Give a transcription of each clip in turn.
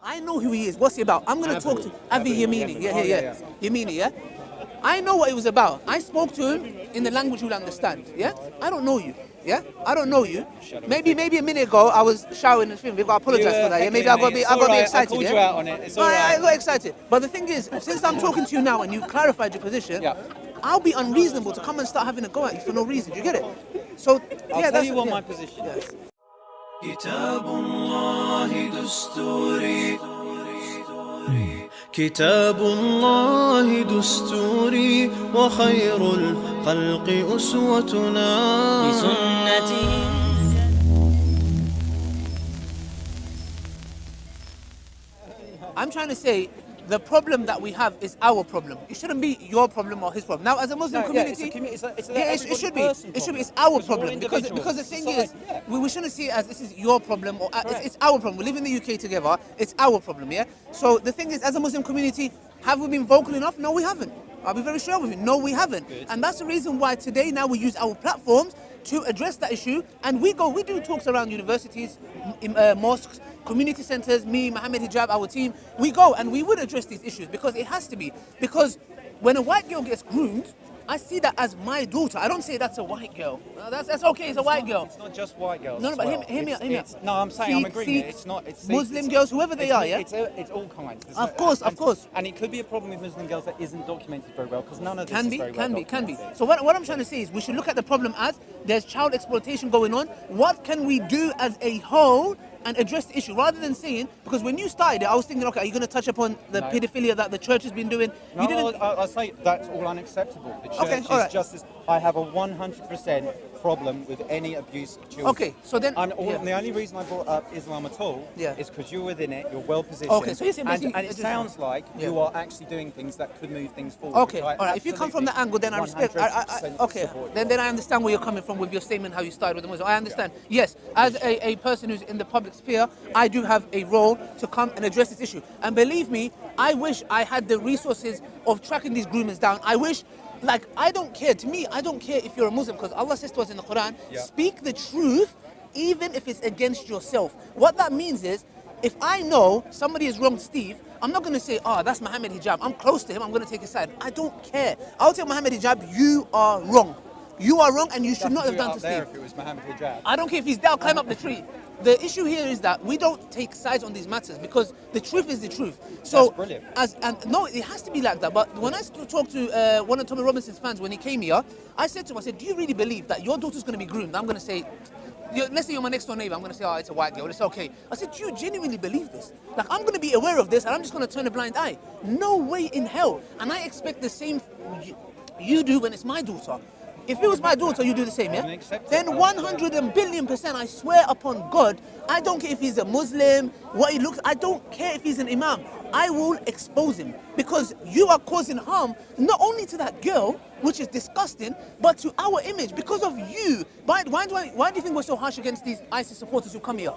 I know who he is. What's he about? I'm going to talk to Avi Yemini. Yeah. Yemini, yeah? I know what it was about. I spoke to him in the language you'll understand, yeah? I don't know you, yeah? I don't know you. Maybe a minute ago, I was shouting and filming. I apologize for that, yeah? Maybe I got to be excited, I called yeah? you out on it. It's all right. I got excited. But the thing is, since I'm talking to you now and you clarified your position, I'll be unreasonable to come and start having a go at you for no reason. Do you get it? So, I'll tell you what my position is. كتاب الله دستوري كتاب الله دستوري وخير الخلق أسوتنا بسنته. I'm trying to say the problem that we have is our problem. It shouldn't be your problem or his problem. Now, as a Muslim community, it should be. It should be. It's our problem because the thing is, we shouldn't see it as this is your problem or it's our problem. We live in the UK together. It's our problem, yeah. So the thing is, as a Muslim community, have we been vocal enough? No, we haven't. I'll be very sure with you. No, we haven't. Good. And that's the reason why today now we use our platforms to address that issue. And we do talks around universities, mosques, community centers, me, Mohammed Hijab, our team. We go and we would address these issues because it has to be. Because when a white girl gets groomed, I see that as my daughter. I don't say that's a white girl. That's okay. It's a white girl. It's not just white girls. No, but hear me out. No, I'm saying I'm agreeing. It's not. It's Muslim girls, whoever they are. Yeah. It's all kinds. Of course. And it could be a problem with Muslim girls that isn't documented very well because none of this is very well documented. Can be. So what I'm trying to say is we should look at the problem as there's child exploitation going on. What can we do as a whole and address the issue rather than saying, because when you started it, I was thinking, okay, are you going to touch upon the pedophilia that the church has been doing? No, I'll say that's all unacceptable. The church is just as, I have a 100% problem with any abuse of children. Okay, so then... The only reason I brought up Islam at all is because you're within it, you're well positioned, okay, so and it sounds like you are actually doing things that could move things forward. Okay, all right, if you come from that angle, then I respect... Then I understand where you're coming from with your statement, how you started with the Muslim. I understand. Yes, as a person who's in the public sphere, I do have a role to come and address this issue. And believe me, I wish I had the resources of tracking these groomers down. I wish... Like, I don't care. To me, I don't care if you're a Muslim, because Allah says to us in the Quran, speak the truth even if it's against yourself. What that means is, if I know somebody has wronged Steve, I'm not going to say, that's Mohammed Hijab. I'm close to him. I'm going to take his side. I don't care. I'll tell Mohammed Hijab, you are wrong. You are wrong and you should not have done to Steve. If it was Mohammed Hijab. I don't care if he's there, I'll climb up the tree. The issue here is that we don't take sides on these matters because the truth is the truth. So, that's brilliant. No, it has to be like that. But when I talked to one of Tommy Robinson's fans when he came here, I said to him, do you really believe that your daughter's going to be groomed? I'm going to say, let's say you're my next door neighbor. I'm going to say, it's a white girl. It's okay. I said, do you genuinely believe this? Like, I'm going to be aware of this and I'm just going to turn a blind eye. No way in hell. And I expect the same you do when it's my daughter. If it was my daughter, you do the same, yeah? Then 100 billion%, I swear upon God, I don't care if he's a Muslim, what he looks, I don't care if he's an imam. I will expose him because you are causing harm not only to that girl, which is disgusting, but to our image because of you. Why do you think we're so harsh against these ISIS supporters who come here?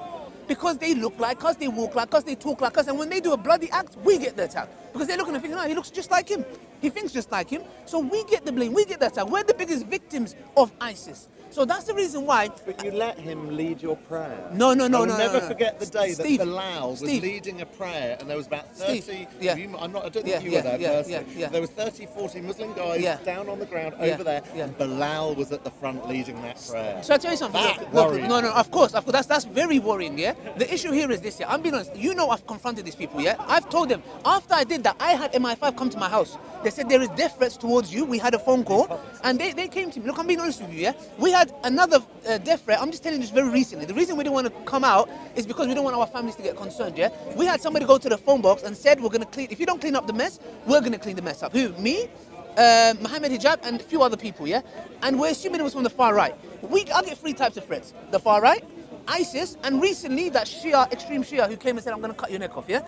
Because they look like us, they walk like us, they talk like us, and when they do a bloody act, we get the attack. Because they're looking and thinking, he looks just like him. He thinks just like him. So we get the blame, we get the attack. We're the biggest victims of ISIS. So that's the reason why... But you let him lead your prayer. No. I'll never forget the day that Bilal was Steve. leading a prayer and there was about 30... Steve, I don't think you were there personally. There was 30, 40 Muslim guys down on the ground over there and Bilal was at the front leading that prayer. So I tell you something. No, of course. That's very worrying, yeah? The issue here is this, yeah? I'm being honest. You know I've confronted these people, yeah? I've told them, after I did that, I had MI5 come to my house. They said there is death threats towards you. We had a phone call and they came to me. Look, I'm being honest with you, yeah? We had another death threat. I'm just telling you this very recently. The reason we didn't want to come out is because we don't want our families to get concerned, yeah? We had somebody go to the phone box and said, we're going to clean, if you don't clean up the mess, we're going to clean the mess up. Who? Me, Mohammed Hijab and a few other people, yeah? And we're assuming it was from the far right. I get 3 types of threats. The far right, ISIS, and recently that Shia, extreme Shia, who came and said, I'm going to cut your neck off, yeah?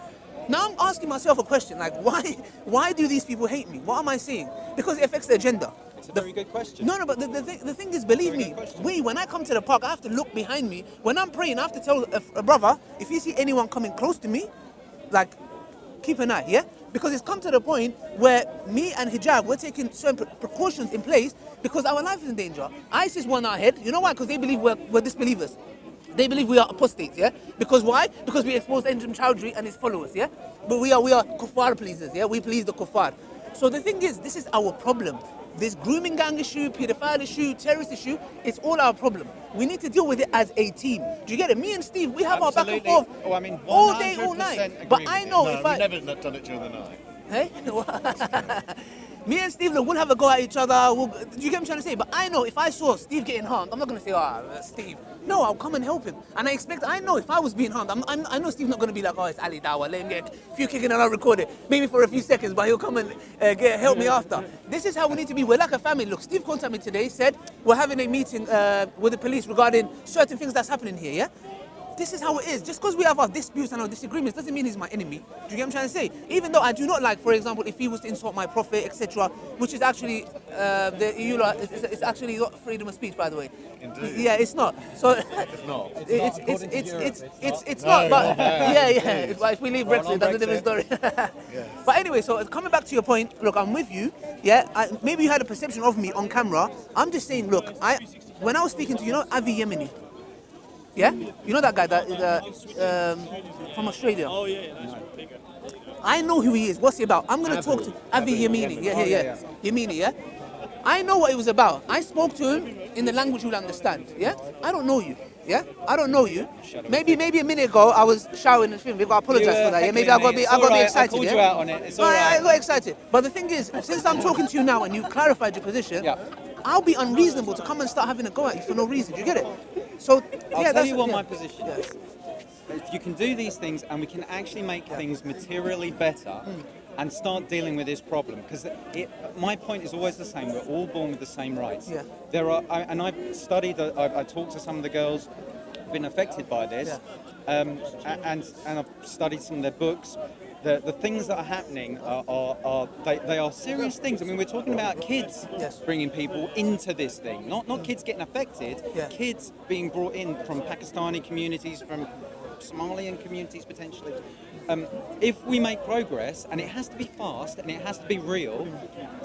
Now I'm asking myself a question, like, why do these people hate me? What am I saying? Because it affects the agenda. It's a very good question. No, but the thing is, believe me, when I come to the park, I have to look behind me. When I'm praying, I have to tell a brother, if you see anyone coming close to me, like, keep an eye, yeah? Because it's come to the point where me and Hijab, we're taking certain precautions in place because our life is in danger. ISIS want our head. You know why? Because they believe we're disbelievers. They believe we are apostates, yeah? Because why? Because we expose Andrew Chowdhury and his followers, yeah? But we are kuffar pleasers, yeah? We please the kuffar. So the thing is, this is our problem. This grooming gang issue, pedophile issue, terrorist issue, it's all our problem. We need to deal with it as a team. Do you get it? Me and Steve, we have our back and forth all day, all night. But I know if I... We've never done it during the night. Hey? Me and Steve, look, we'll have a go at each other. Do you get what I'm trying to say? But I know if I saw Steve getting harmed, I'm not going to say, Steve. No, I'll come and help him. And I know if I was being harmed, I know Steve's not going to be like, it's Ali Dawah, let him get a few kicking and I'll record it. Maybe for a few seconds, but he'll come and help me after. This is how we need to be. We're like a family. Look, Steve contacted me today, said, we're having a meeting with the police regarding certain things that's happening here, yeah? This is how it is. Just because we have our disputes and our disagreements doesn't mean he's my enemy. Do you get what I'm trying to say? Even though I do not like, for example, if he was to insult my prophet, etc., which is actually it's actually not freedom of speech, by the way. Indeed. Yeah, it's not. So It's not. it's not. But yeah. But if we leave Brexit, that's a different story. But anyway, so coming back to your point, look, I'm with you. Yeah, maybe you had a perception of me on camera. I'm just saying, look, when I was speaking to Avi Yemeni. Yeah? You know that guy from Australia? Oh, yeah. I know who he is. What's he about? I'm going to talk to Avi Yemeni. Yeah. Yemeni, yeah? I know what it was about. I spoke to him in the language you'll understand. Yeah? I don't know you. Yeah? I don't know you. Maybe a minute ago I was showering and filming. I apologize for that. Yeah? Maybe I got to be excited. I called you out on it. It's all right. I got excited. But the thing is, since I'm talking to you now and you clarified your position, I'll be unreasonable to come and start having a go at you for no reason. Do you get it? So I'll tell you what my position is. If you can do these things and we can actually make things materially better and start dealing with this problem, because my point is always the same. We're all born with the same rights. Yeah. And I've studied. I talked to some of the girls who've been affected by this, and I've studied some of their books. The things that are happening are serious things. I mean, we're talking about kids bringing people into this thing, not kids getting affected, kids being brought in from Pakistani communities, from Somalian communities potentially. If we make progress, and it has to be fast and it has to be real,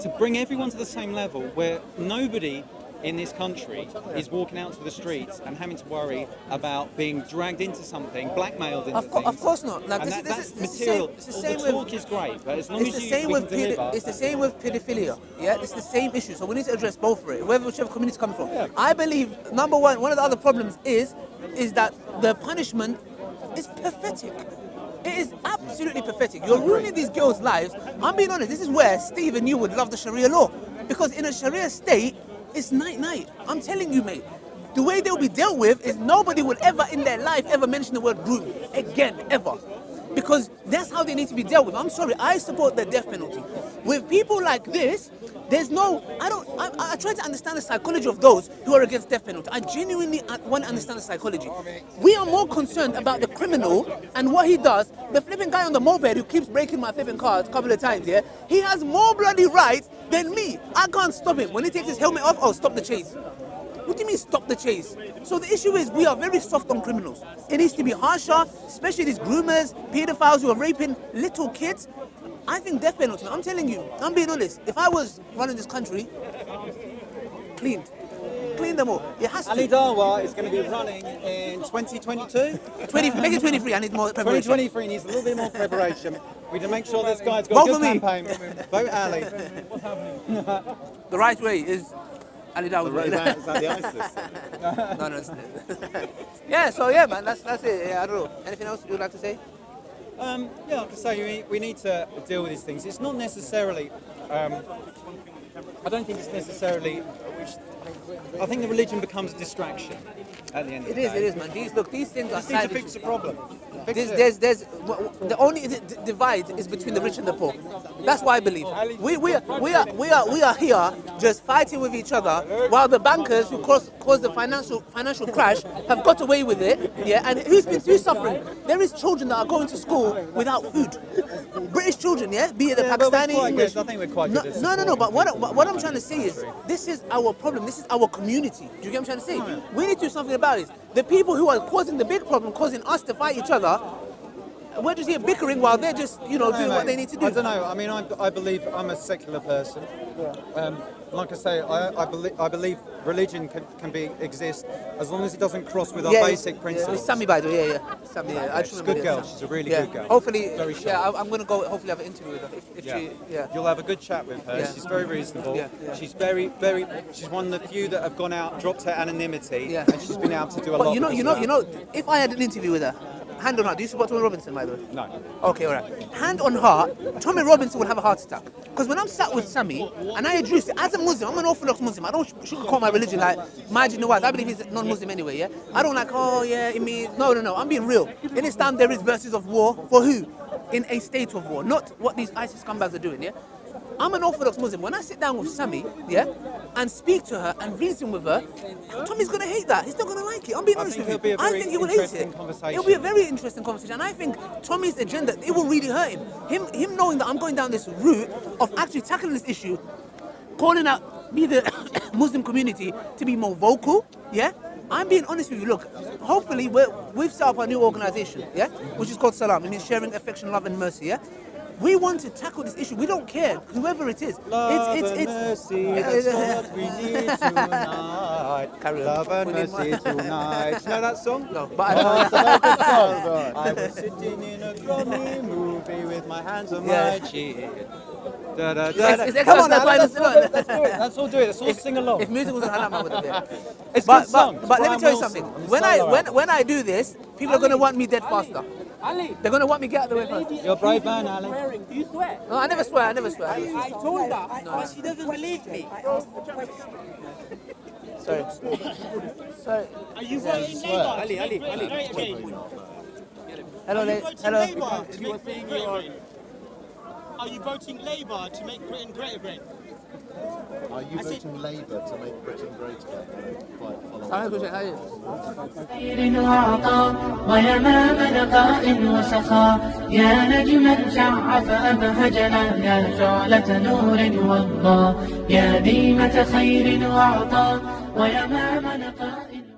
to bring everyone to the same level where nobody in this country is walking out to the streets and having to worry about being dragged into something, blackmailed into things. Of course not. Like, that's material. The talk is great, but as long as you can deliver... It's the same with pedophilia, yeah? It's the same issue, so we need to address both of it, whichever community it's coming from. Yeah. I believe, number one of the other problems is that the punishment is pathetic. It is absolutely pathetic. You're ruining these girls' lives. I'm being honest, this is where Steve and you would love the Sharia law. Because in a Sharia state, it's night-night. I'm telling you, mate. The way they'll be dealt with is nobody will ever in their life ever mention the word groom again, ever. Because that's how they need to be dealt with. I'm sorry, I support the death penalty. With people like this, there's no, I try to understand the psychology of those who are against death penalty. I genuinely want to understand the psychology. We are more concerned about the criminal and what he does. The flipping guy on the moped who keeps breaking my flipping car a couple of times, yeah? He has more bloody rights than me. I can't stop him. When he takes his helmet off, stop the chase. What do you mean stop the chase? So the issue is we are very soft on criminals. It needs to be harsher, especially these groomers, pedophiles who are raping little kids. I think death penalty, I'm telling you, I'm being honest. If I was running this country, clean them all. It has to. Ali Dawah is going to be running in 2022. Make it 23, I need more preparation. 2023 needs a little bit more preparation. We need to make sure this guy's got a good campaign. Vote Ali. The right way is Ali Dawah. Is that the ISIS? No, it's so yeah, man, that's it. Yeah, I don't know. Anything else you'd like to say? Like I say, we need to deal with these things. It's not necessarily, I don't think it's necessarily, I think the religion becomes a distraction at the end of the day. It is, man. These things are side issues. Need to fix the problem. There's the only divide is between the rich and the poor. That's what I believe. We are here just fighting with each other while the bankers who caused the financial crash have got away with it. Yeah, and who's suffering? There is children that are going to school without food. British children, yeah, be it the Pakistani. I think we're quite good. No. But what I'm trying to say is this is our problem. This is our community. Do you get what I'm trying to say? We need to do something about it. The people who are causing the big problem, causing us to fight each other, we're just here bickering while they're just, doing what they need to do. I don't know. I mean, I believe I'm a secular person. Like I say, I believe religion can exist as long as it doesn't cross with our basic principles. Sammy, by the way, yeah. Sammy, yeah. I just She's a remember good girl. that. She's a really good girl. Hopefully, Very sharp. I'm going to go hopefully have an interview with her. If she, You'll have a good chat with her. Yeah. She's very reasonable. Yeah. She's she's one of the few that have gone out, dropped her anonymity, Yeah. and she's been able to do a But lot. you know, if I had an interview with her, hand on heart, do you support Tommy Robinson, by the way? No. Okay, all right. Hand on heart, Tommy Robinson will have a heart attack. Because when I'm sat with Sammy, and I address it, as a Muslim, I'm an Orthodox Muslim, I don't sugarcoat my religion like Majid Nawaz. I believe he's non-Muslim anyway, yeah? I don't like, it means... No, I'm being real. In Islam, there is verses of war. For who? In a state of war. Not what these ISIS scumbags are doing, yeah? I'm an Orthodox Muslim. When I sit down with Sammy, yeah, and speak to her and reason with her, Tommy's going to hate that. He's not going to like it. I'm being honest with you. I think he will hate it. It'll be a very interesting conversation. And I think Tommy's agenda, it will really hurt him. Him knowing that I'm going down this route of actually tackling this issue, calling out the Muslim community to be more vocal, yeah? I'm being honest with you. Look, hopefully we've set up a new organization, yeah, which is called Salam. It means sharing affection, love, and mercy, yeah. We want to tackle this issue. We don't care, whoever it is. Love and mercy, that's what we need tonight. Love and mercy tonight. You know that song? No, but I I was sitting in a grimy movie with my hands on my chin. Da, da, da, da. Come on, that's why let's do it. Let's all do it. Let's all sing along. If music wasn't haram, I would have been. It's a good song. But let me tell you Wilson something. on the When solo album. when I do this, people are going to want me dead faster. They're going to want me get out of the way first. You're a brave man, Ali. Do you swear? No, I never swear. I told her, but she doesn't believe me. Sorry. Are you voting Labour? Ali. Hello. Labour to make Britain great again? Are you voting Labour to make Britain great again? Are you voting Labour to make Britain great again? Quite follow. خير وعطاء ويمام لقاء وسخاء يا نجما شع فأبهجنا يا شعلة نور وضاء يا ديمة خير وعطاء ويمام لقاء